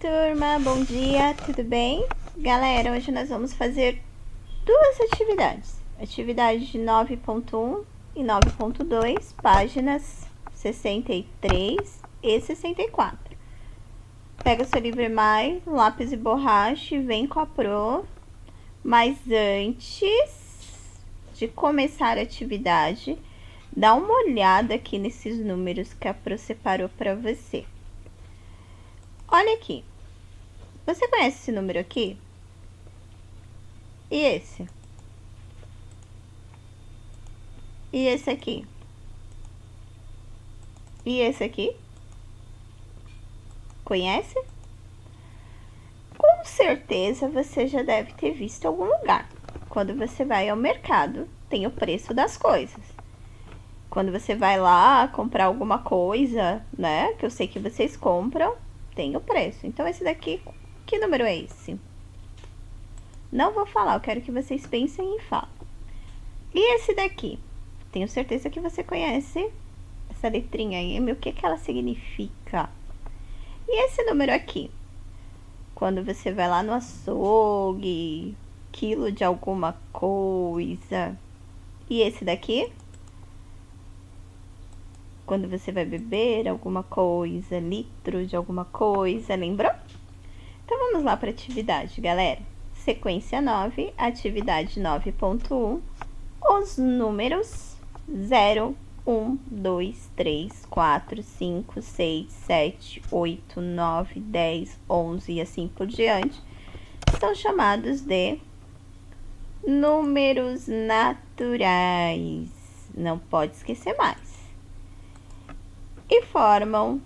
turma, bom dia, tudo bem? Galera, hoje nós vamos fazer duas atividades. Atividade de 9.1 e 9.2, páginas 63 e 64. Pega seu livro mais, lápis e borracha e vem com a Pro. Mas antes de começar a atividade, dá uma olhada aqui nesses números que a Pro separou para você. Olha aqui. Você conhece esse número aqui? E esse? E esse aqui? E esse aqui? Conhece? Com certeza você já deve ter visto em algum lugar. Quando você vai ao mercado, tem o preço das coisas. Quando você vai lá comprar alguma coisa, né? Que eu sei que vocês compram, tem o preço. Então, esse daqui, que número é esse? Não vou falar, eu quero que vocês pensem e falem. E esse daqui? Tenho certeza que você conhece essa letrinha aí, o que ela significa. E esse número aqui? Quando você vai lá no açougue, quilo de alguma coisa. E esse daqui? Quando você vai beber alguma coisa, litro de alguma coisa, lembrou? Então, vamos lá para a atividade, galera. Sequência 9, atividade 9.1, os números 0, 1, 2, 3, 4, 5, 6, 7, 8, 9, 10, 11 e assim por diante, são chamados de números naturais. Não pode esquecer mais. E formam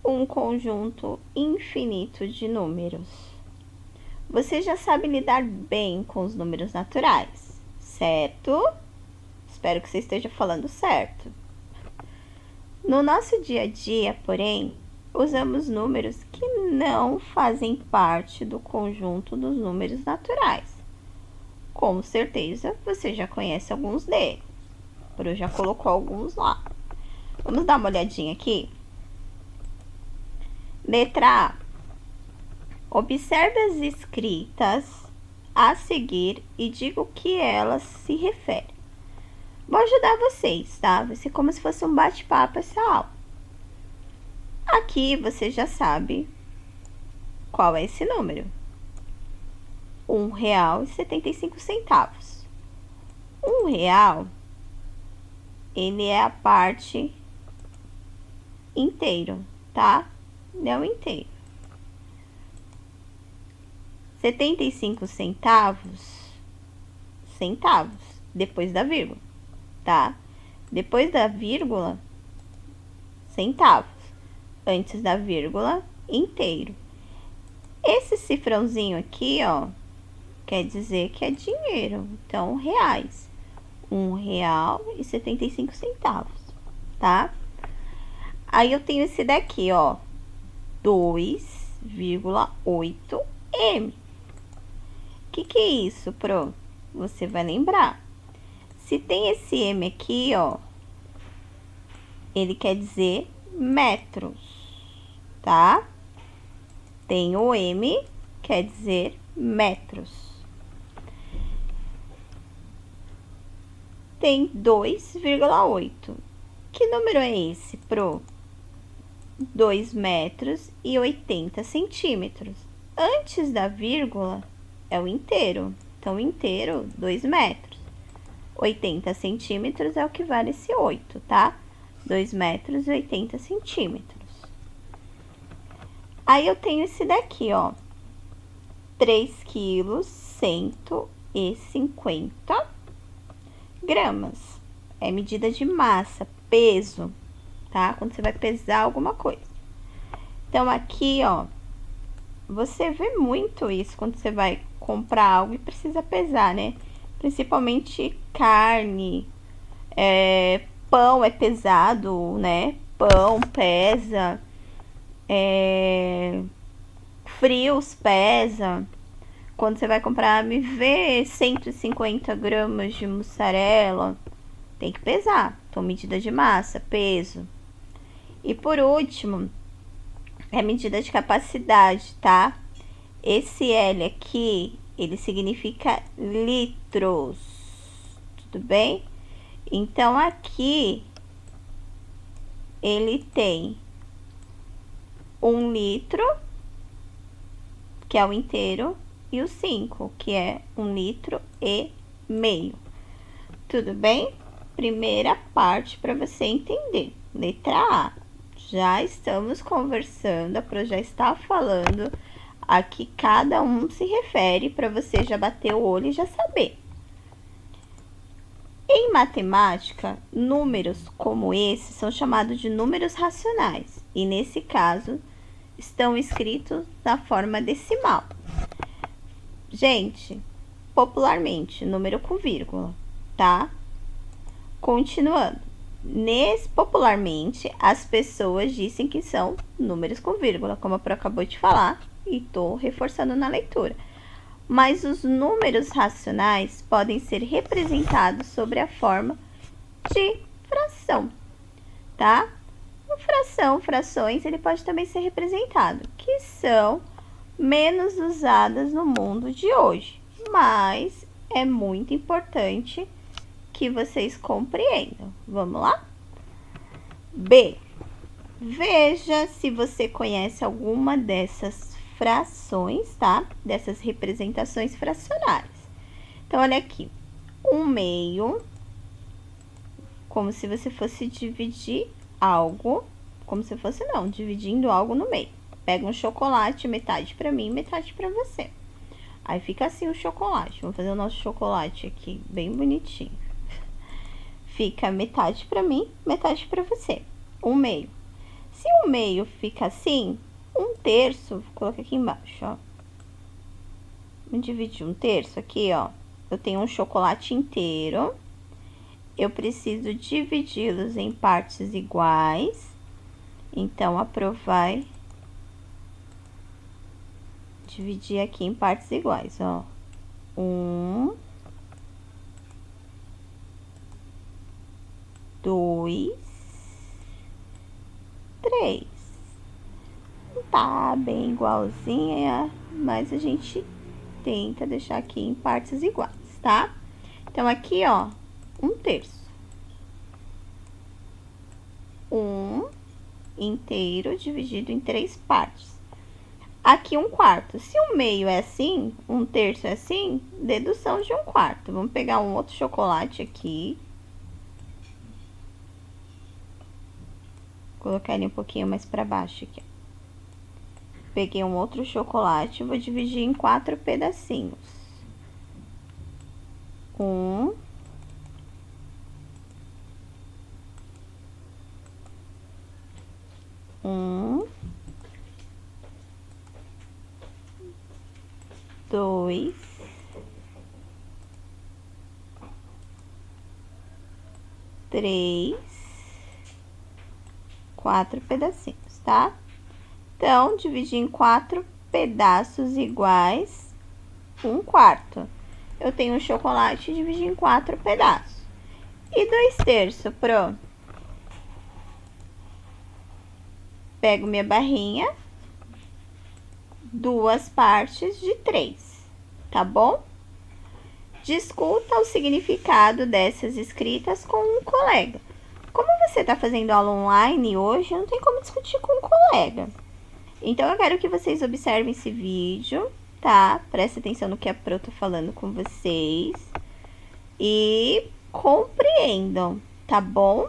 um conjunto infinito de números. Você já sabe lidar bem com os números naturais, certo? Espero que você esteja falando certo. No nosso dia a dia, porém, usamos números que não fazem parte do conjunto dos números naturais. Com certeza, você já conhece alguns deles. Pro já colocou alguns lá. Vamos dar uma olhadinha aqui? Letra A. Observe as escritas a seguir e diga o que elas se referem. Vou ajudar vocês, tá? Vai ser como se fosse um bate-papo essa aula. Aqui você já sabe qual é esse número. R$1,75. R$1, ele é a parte inteiro, tá? Não inteiro. 75 centavos, depois da vírgula, tá? Depois da vírgula, centavos. Antes da vírgula, inteiro. Esse cifrãozinho aqui, ó, quer dizer que é dinheiro. Então, reais. R$1,75, tá? Aí eu tenho esse daqui, ó, 2,8 M. O que é isso, Pro? Você vai lembrar. Se tem esse M aqui, ó, ele quer dizer metros, tá? Tem o M, quer dizer metros. Tem 2,8. Que número é esse, Pro? 2 metros e 80 centímetros. Antes da vírgula é o inteiro. Então, inteiro, 2 metros. 80 centímetros é o que vale esse 8, tá? 2 metros e 80 centímetros. Aí, eu tenho esse daqui, ó. 3 quilos, 150 gramas. É medida de massa, peso, tá? Quando você vai pesar alguma coisa. Então, aqui, ó, você vê muito isso quando você vai comprar algo e precisa pesar, né? Principalmente carne, pão é pesado, né? Pão pesa, frios pesa. Quando você vai comprar, me vê 150 gramas de mussarela, tem que pesar. Então, medida de massa, peso. E por último, é medida de capacidade, tá? Esse L aqui, ele significa litros, tudo bem? Então, aqui, ele tem 1 litro, que é o inteiro, e o 5, que é 1 litro e meio. Tudo bem? Primeira parte para você entender. Letra A. Já estamos conversando, a Pro já está falando a que cada um se refere para você já bater o olho e já saber. Em matemática, números como esse são chamados de números racionais e, nesse caso, estão escritos na forma decimal. Gente, popularmente, número com vírgula, tá? Continuando. Popularmente, as pessoas dizem que são números com vírgula, como a Pro acabou de falar, e tô reforçando na leitura. Mas os números racionais podem ser representados sobre a forma de fração, tá? Frações, ele pode também ser representado, que são menos usadas no mundo de hoje, mas é muito importante que vocês compreendam. Vamos lá? B. Veja se você conhece alguma dessas frações, tá? Dessas representações fracionárias. Então, olha aqui. 1/2, como se você fosse dividir algo, como se fosse não, dividindo algo no meio. Pega um chocolate, metade para mim, metade para você. Aí fica assim o chocolate. Vamos fazer o nosso chocolate aqui, bem bonitinho. Fica metade para mim, metade para você. 1/2. Se 1/2 fica assim, 1/3, vou colocar aqui embaixo, ó. Vamos dividir 1/3 aqui, ó. Eu tenho um chocolate inteiro. Eu preciso dividi-los em partes iguais. Então, a Pro vai dividir aqui em partes iguais, ó. 1, 2, 3. Não tá bem igualzinha, mas a gente tenta deixar aqui em partes iguais, tá? Então, aqui, ó, 1/3. 1 inteiro dividido em 3 partes. Aqui, 1/4. Se 1/2 é assim, 1/3 é assim, dedução de 1/4. Vamos pegar um outro chocolate aqui. Colocar ele um pouquinho mais para baixo aqui. Peguei um outro chocolate, vou dividir em 4 pedacinhos. 1, 2, 3, 4 pedacinhos, tá? Então, dividir em 4 pedaços iguais, 1/4. Eu tenho um chocolate e dividi em 4 pedaços. E 2/3, Pro? Pego minha barrinha, 2 partes de 3, tá bom? Discuta o significado dessas escritas com um colega. Como você está fazendo aula online hoje, não tem como discutir com um colega. Então, eu quero que vocês observem esse vídeo, tá? Presta atenção no que a Pro tá falando com vocês. E compreendam, tá bom?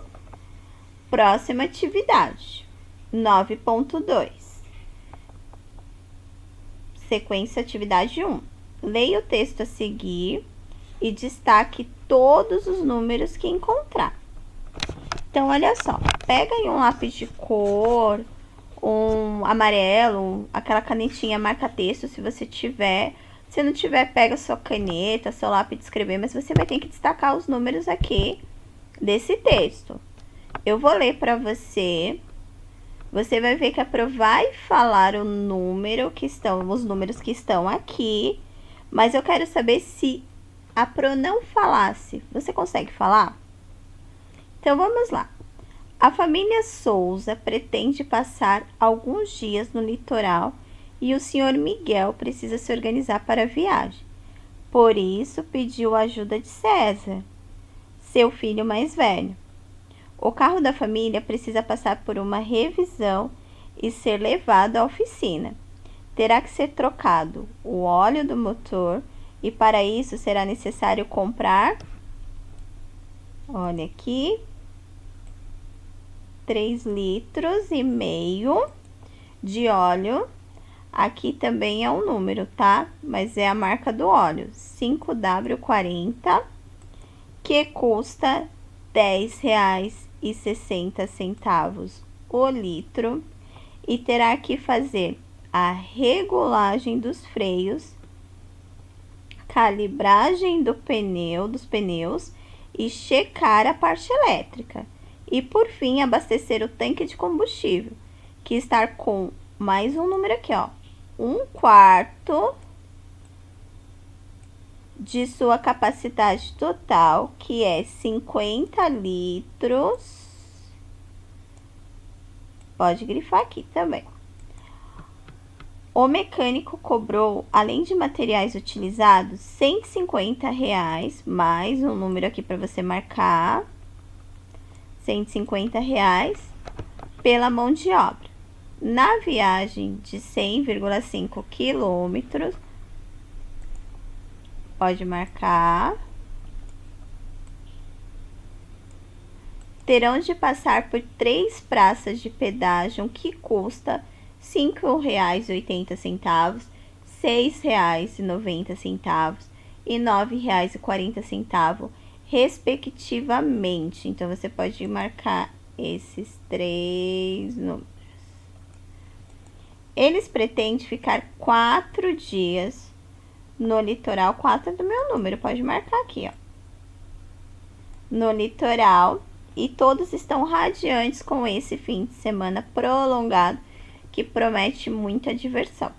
Próxima atividade. 9.2. Sequência atividade 1. Leia o texto a seguir e destaque todos os números que encontrar. Então, olha só. Pega aí um lápis de cor, um amarelo, aquela canetinha marca-texto, se você tiver. Se não tiver, pega sua caneta, seu lápis de escrever, mas você vai ter que destacar os números aqui desse texto. Eu vou ler para você. Você vai ver que a Pro vai falar o número que estão, os números que estão aqui, mas eu quero saber se a Pro não falasse. Você consegue falar? Então, vamos lá. A família Souza pretende passar alguns dias no litoral e o Sr. Miguel precisa se organizar para a viagem. Por isso, pediu a ajuda de César, seu filho mais velho. O carro da família precisa passar por uma revisão e ser levado à oficina. Terá que ser trocado o óleo do motor e para isso será necessário comprar, olha aqui, 3,5 litros de óleo. Aqui também é um número, tá? Mas é a marca do óleo, 5W40, que custa R$10,60 o litro. E terá que fazer a regulagem dos freios, calibragem dos pneus e checar a parte elétrica. E por fim, abastecer o tanque de combustível, que está com mais um número aqui, ó, 1/4 de sua capacidade total, que é 50 litros. Pode grifar aqui também. O mecânico cobrou, além de materiais utilizados, R$150, mais um número aqui para você marcar, R$150 pela mão de obra. Na viagem de 100,5 quilômetros, pode marcar, terão de passar por 3 praças de pedágio que custa R$5,80, R$6,90 e R$9,40, respectivamente. Então, você pode marcar esses 3 números. Eles pretendem ficar 4 dias no litoral. 4 é do meu número, pode marcar aqui, ó. No litoral. E todos estão radiantes com esse fim de semana prolongado, que promete muita diversão.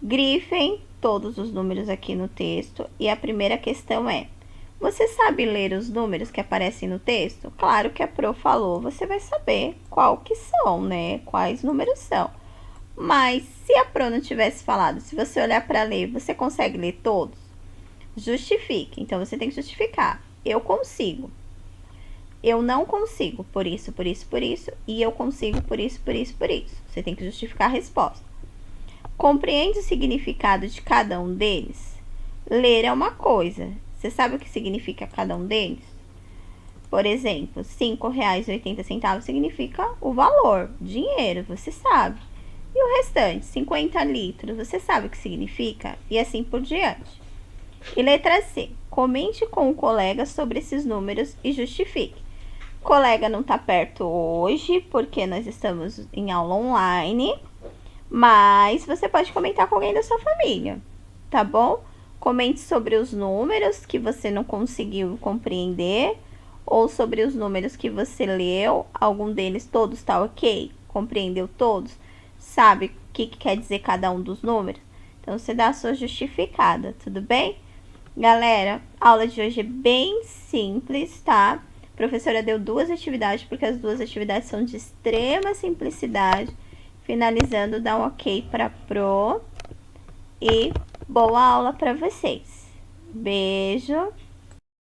Grifem todos os números aqui no texto. E a primeira questão é: você sabe ler os números que aparecem no texto? Claro que a Pro falou, você vai saber qual que são, né? Quais números são. Mas se a Pro não tivesse falado, se você olhar para ler, você consegue ler todos? Justifique. Então, você tem que justificar. Eu consigo. Eu não consigo, por isso, por isso, por isso. E eu consigo por isso, por isso, por isso. Você tem que justificar a resposta. Compreende o significado de cada um deles? Ler é uma coisa. Você sabe o que significa cada um deles? Por exemplo, R$5,80 significa o valor, dinheiro, você sabe. E o restante, 50 litros, você sabe o que significa? E assim por diante. E letra C. Comente com o colega sobre esses números e justifique. O colega não está perto hoje, porque nós estamos em aula online, mas você pode comentar com alguém da sua família, tá bom? Comente sobre os números que você não conseguiu compreender, ou sobre os números que você leu, algum deles todos tá ok? Compreendeu todos? Sabe o que quer dizer cada um dos números? Então, você dá a sua justificada, tudo bem? Galera, a aula de hoje é bem simples, tá? A professora deu 2 atividades, porque as 2 atividades são de extrema simplicidade. Finalizando, dá um ok para Pro. E boa aula para vocês. Beijo.